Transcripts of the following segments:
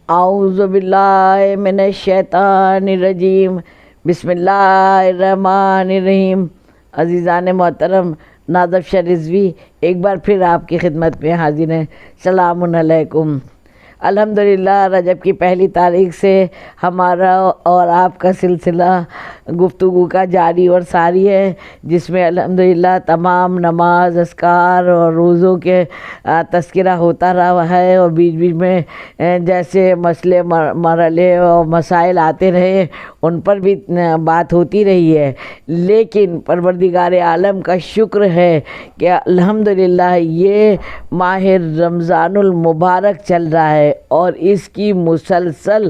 اعوذ باللہ من الشیطان الرجیم، بسم اللہ الرحمن الرحیم۔ عزیزان محترم، نادف شاہ رضوی ایک بار پھر آپ کی خدمت میں حاضر ہیں۔ السلام علیکم۔ الحمدللہ رجب کی پہلی تاریخ سے ہمارا اور آپ کا سلسلہ گفتگو کا جاری اور ساری ہے، جس میں الحمدللہ تمام نماز، اذکار اور روزوں کے تذکرہ ہوتا رہا ہے، اور بیچ بیچ میں جیسے مسئلے مرحلے اور مسائل آتے رہے ان پر بھی بات ہوتی رہی ہے۔ لیکن پروردگار عالم کا شکر ہے کہ الحمدللہ یہ ماہ رمضان المبارک چل رہا ہے، اور اس کی مسلسل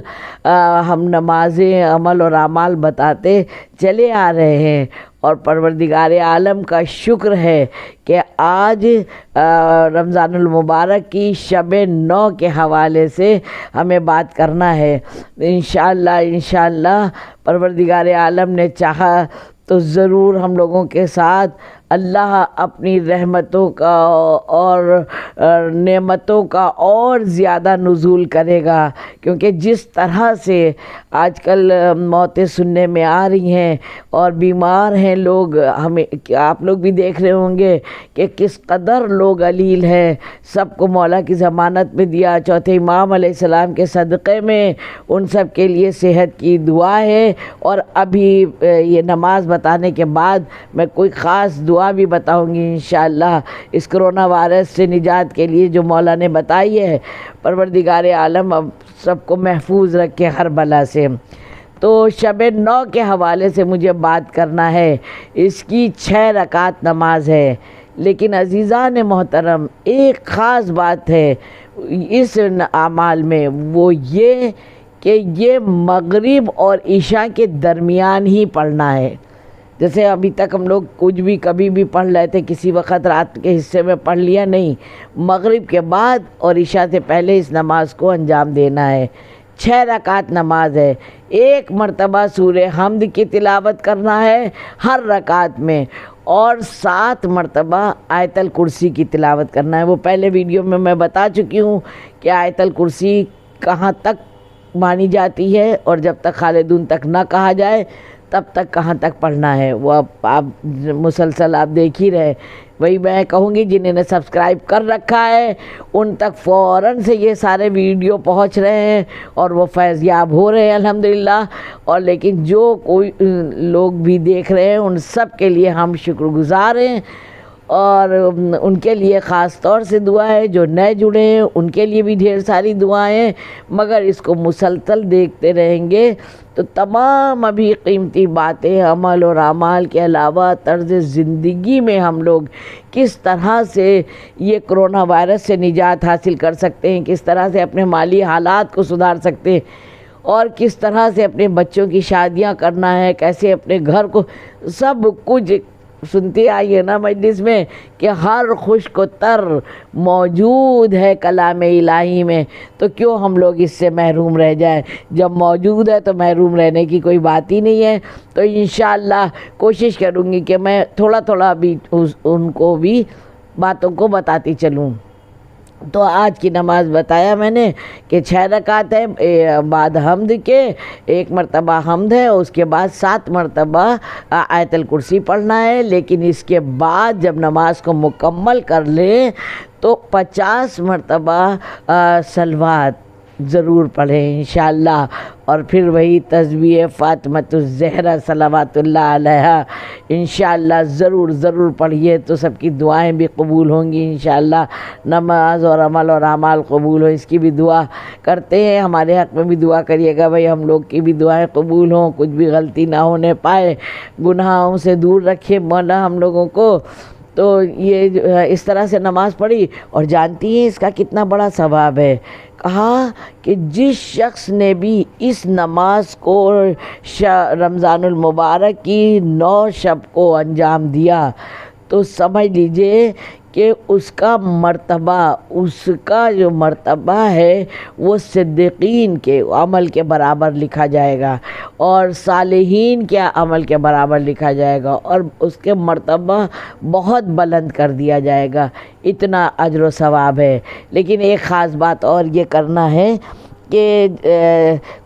ہم نمازیں، عمل اور اعمال بتاتے چلے آ رہے ہیں، اور پروردگار عالم کا شکر ہے کہ آج رمضان المبارک کی شب 9 کے حوالے سے ہمیں بات کرنا ہے۔ انشاءاللہ پروردگار عالم نے چاہا تو ضرور ہم لوگوں کے ساتھ اللہ اپنی رحمتوں کا اور نعمتوں کا اور زیادہ نزول کرے گا، کیونکہ جس طرح سے آج کل موتیں سننے میں آ رہی ہیں اور بیمار ہیں لوگ، ہمیں آپ لوگ بھی دیکھ رہے ہوں گے کہ کس قدر لوگ علیل ہیں۔ سب کو مولا کی ضمانت میں دیا، چوتھے امام علیہ السلام کے صدقے میں ان سب کے لیے صحت کی دعا ہے۔ اور ابھی یہ نماز بتانے کے بعد میں کوئی خاص دعا بھی بتاؤں گی انشاءاللہ اس کرونا وائرس سے نجات کے لیے جو مولا نے بتائی ہے۔ پروردگار عالم اب سب کو محفوظ رکھے ہر بلا سے۔ تو شب 9 کے حوالے سے مجھے بات کرنا ہے۔ اس کی 6 رکعت نماز ہے، لیکن عزیزان محترم ایک خاص بات ہے اس اعمال میں، وہ یہ کہ یہ مغرب اور عشاء کے درمیان ہی پڑھنا ہے۔ جیسے ابھی تک ہم لوگ کچھ بھی کبھی بھی پڑھ لیتے، کسی وقت رات کے حصے میں پڑھ لیا، نہیں، مغرب کے بعد اور عشاء سے پہلے اس نماز کو انجام دینا ہے۔ 6 رکعت نماز ہے، 1 مرتبہ سورہ حمد کی تلاوت کرنا ہے ہر رکعت میں، اور 7 مرتبہ آیت الکرسی کی تلاوت کرنا ہے۔ وہ پہلے ویڈیو میں بتا چکی ہوں کہ آیت الکرسی کہاں تک مانی جاتی ہے، اور جب تک خالدون تک نہ کہا جائے تب تک کہاں تک پڑھنا ہے، وہ آپ مسلسل آپ دیکھ ہی رہے۔ وہی میں کہوں گی جنہوں نے سبسکرائب کر رکھا ہے ان تک فوراً سے یہ سارے ویڈیو پہنچ رہے ہیں اور وہ فیض یاب ہو رہے ہیں الحمدللہ۔ اور لیکن جو کوئی لوگ بھی دیکھ رہے ہیں ان سب کے لیے ہم شکر گزار ہیں، اور ان کے لیے خاص طور سے دعا ہے۔ جو نئے جڑے ہیں ان کے لیے بھی ڈھیر ساری دعائیں، مگر اس کو مسلسل دیکھتے رہیں گے تو تمام ابھی قیمتی باتیں، عمل اور اعمال کے علاوہ طرز زندگی میں ہم لوگ کس طرح سے یہ کرونا وائرس سے نجات حاصل کر سکتے ہیں، کس طرح سے اپنے مالی حالات کو سدھار سکتے ہیں، اور کس طرح سے اپنے بچوں کی شادیاں کرنا ہے، کیسے اپنے گھر کو، سب کچھ سنتے آئیے نا مجلس میں کہ ہر خشک و تر موجود ہے کلام الہی میں، تو کیوں ہم لوگ اس سے محروم رہ جائیں؟ جب موجود ہے تو محروم رہنے کی کوئی بات ہی نہیں ہے۔ تو انشاءاللہ کوشش کروں گی کہ میں تھوڑا تھوڑا بھی ان کو بھی باتوں کو بتاتی چلوں۔ تو آج کی نماز بتایا میں نے کہ 6 رکعت ہے، بعد حمد کے 1 مرتبہ حمد ہے، اس کے بعد 7 مرتبہ آیت الکرسی پڑھنا ہے۔ لیکن اس کے بعد جب نماز کو مکمل کر لیں تو 50 مرتبہ صلوات ضرور پڑھیں انشاءاللہ، اور پھر وہی تسبیح فاطمۃ الزہرا صلوات اللہ علیہا انشاءاللہ ضرور پڑھیے، تو سب کی دعائیں بھی قبول ہوں گی انشاءاللہ۔ نماز اور عمل اور اعمال قبول ہو، اس کی بھی دعا کرتے ہیں۔ ہمارے حق میں بھی دعا کریے گا بھائی، ہم لوگ کی بھی دعائیں قبول ہوں، کچھ بھی غلطی نہ ہونے پائے، گناہوں سے دور رکھے مولا ہم لوگوں کو۔ تو یہ اس طرح سے نماز پڑھی، اور جانتی ہیں اس کا کتنا بڑا ثواب ہے؟ کہا کہ جس شخص نے بھی اس نماز کو رمضان المبارک کی 9 شب کو انجام دیا تو سمجھ لیجئے کہ اس کا جو مرتبہ ہے وہ صدیقین کے عمل کے برابر لکھا جائے گا، اور صالحین کے عمل کے برابر لکھا جائے گا، اور اس کے مرتبہ بہت بلند کر دیا جائے گا۔ اتنا اجر و ثواب ہے۔ لیکن ایک خاص بات اور یہ کرنا ہے کہ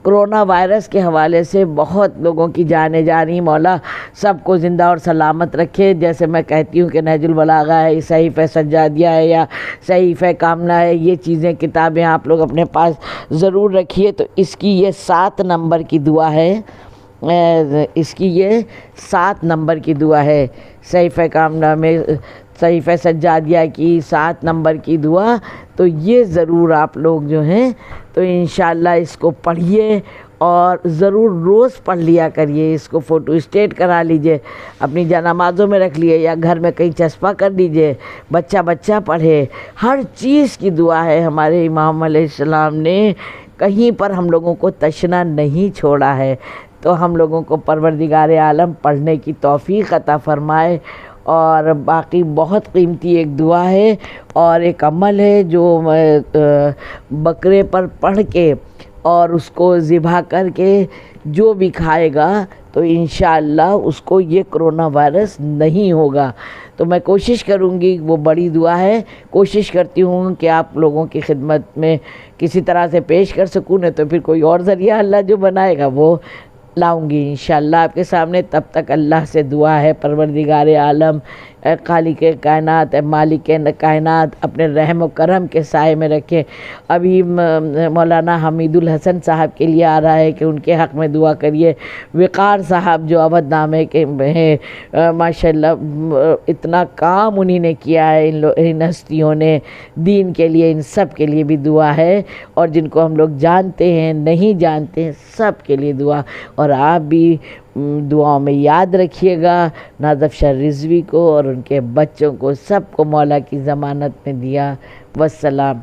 کرونا وائرس کے حوالے سے بہت لوگوں کی جانیں جا رہی، مولا سب کو زندہ اور سلامت رکھے۔ جیسے میں کہتی ہوں کہ نہج البلاغہ ہے، صحیفہ سجادیہ ہے یا صحیفہ کاملہ ہے، یہ چیزیں کتابیں آپ لوگ اپنے پاس ضرور رکھیے۔ تو اس کی یہ 7 نمبر کی دعا ہے، اس کی یہ 7 نمبر کی دعا ہے، صحیفہ کاملہ میں صحیفہ سجادیہ کی 7 نمبر کی دعا۔ تو یہ ضرور آپ لوگ جو ہیں تو انشاءاللہ اس کو پڑھیے اور ضرور روز پڑھ لیا کریے، اس کو فوٹو اسٹیٹ کرا لیجئے، اپنی جانمازوں میں رکھ لیے یا گھر میں کہیں چسپاں کر دیجئے، بچہ پڑھے۔ ہر چیز کی دعا ہے، ہمارے امام علیہ السلام نے کہیں پر ہم لوگوں کو تشنا نہیں چھوڑا ہے۔ تو ہم لوگوں کو پروردگار عالم پڑھنے کی توفیق عطا فرمائے۔ اور باقی بہت قیمتی ایک دعا ہے اور ایک عمل ہے جو بکرے پر پڑھ کے اور اس کو ذبح کر کے جو بھی کھائے گا تو انشاءاللہ اس کو یہ کرونا وائرس نہیں ہوگا۔ تو میں کوشش کروں گی، وہ بڑی دعا ہے، کوشش کرتی ہوں کہ آپ لوگوں کی خدمت میں کسی طرح سے پیش کر سکوں، نہیں تو پھر کوئی اور ذریعہ اللہ جو بنائے گا وہ لاؤں گی انشاءاللہ آپ کے سامنے۔ تب تک اللہ سے دعا ہے پروردگار عالم، اے خالق کائنات، اے مالک کائنات، اپنے رحم و کرم کے سائے میں رکھے۔ ابھی مولانا حمید الحسن صاحب کے لیے آ رہا ہے کہ ان کے حق میں دعا کریے۔ وقار صاحب جو اودھ نامے کے ہیں، ماشاءاللہ اتنا کام انہی نے کیا ہے، ان ہستیوں نے دین کے لیے، ان سب کے لیے بھی دعا ہے۔ اور جن کو ہم لوگ جانتے ہیں، نہیں جانتے ہیں، سب کے لیے دعا۔ اور آپ بھی دعاؤں میں یاد رکھیے گا ناظف شاہ رضوی کو اور ان کے بچوں کو، سب کو مولا کی ضمانت میں دیا۔ والسلام۔